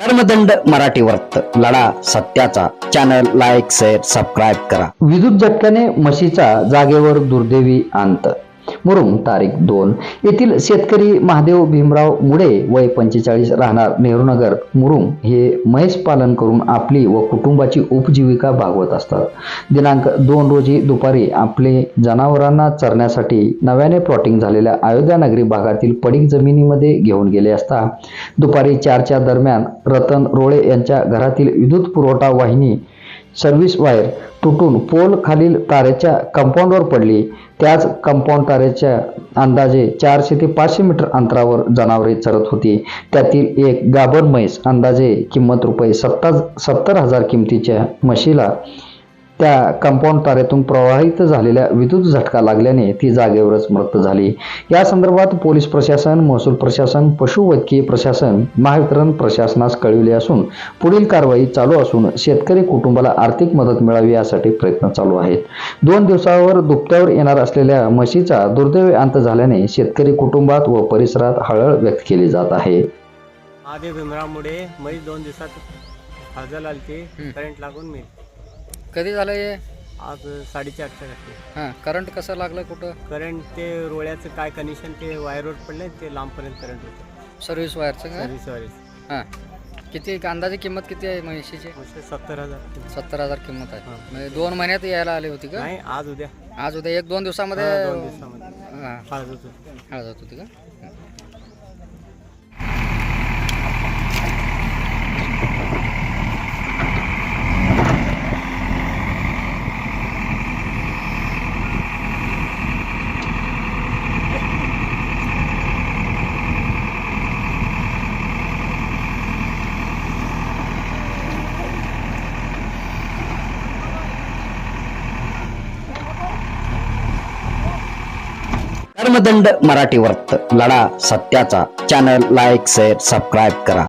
कर्मदंड मराठी वर्त लढा सत्याचा चॅनल लाईक शेअर सबस्क्राईब करा। विद्युत झटक्याने म्हशीचा जागेवर दुर्दैवी अंत। मुरुम तारीख 2 येथील शेतकरी महादेव भीमराव मुडे वय 45 राहणार नेहरूनगर मुरुम हे म्हैस पालन करून आपली व कुटुंबाची उपजीविका भागवत असतात। दिनांक 2 रोजी दुपारी आपले जनावरांना चरण्यासाठी नव्याने प्लॉटिंग झालेल्या अयोध्या नगरी भागातील पडीक जमिनीमध्ये घेऊन गेले असता दुपारी 4च्या दरम्यान रतन रोळे यांच्या घरातील विद्युत पुरवठा वाहिनी सर्व्हिस वायर तुटून पोल खालील तारेच्या कंपाऊंडवर पडली। त्याच कंपाऊंड तारेच्या अंदाजे 400 ते 500 मीटर अंतरावर जनावरे चरत होती। त्यातील एक गाभण म्हैस अंदाजे किंमत रुपये 70,000 किमतीच्या म्हशीला त्या कंपाऊंड तारेतून प्रवाहित झालेल्या विद्युत झटका लागल्याने ती जागेवरच मृत झाली। या संदर्भात पोलीस प्रशासन, महसूल प्रशासन, पशुवैद्यकीय प्रशासन, महावितरण प्रशासनास कळविले असून पुढील कारवाई चालू असून शेतकरी कुटुंबाला आर्थिक मदत मिळावी यासाठी प्रयत्न चालू आहेत। 2 दिवसावर दुभत्यावर येणार असलेल्या म्हशीचा दुर्दैवी अंत झाल्याने शेतकरी कुटुंबात व परिसरात हळहळ व्यक्त केली जात आहे। महादेव भीमराव मुडे म्हैस 2 दिवसात हजल आलती करंट लागून मी कधी झालं हे? आज 4:30 घातली। हां, करंट कसं लागलं? कुठं? करंट ते रोळ्याचं काय कनेक्शन ते वायरवर पडले ते लांबपर्यंत करंट होतं। सर्व्हिस वायरचं का? सर्व्हिस हां, किती अंदाजे किंमत किती आहे म्हशीची? 70,000। 70,000 किंमत आहे। म्हणजे 2 महिन्यात यायला आली होती का? नाही, आज उद्या आज उद्या 1-2 दिवसामध्ये 2 दिवसामध्ये हां, हळद होतं। हळद होती का? कर्मदंड मराठी वर्त लढा सत्याचा चॅनल लाईक शेअर सबस्क्राईब करा।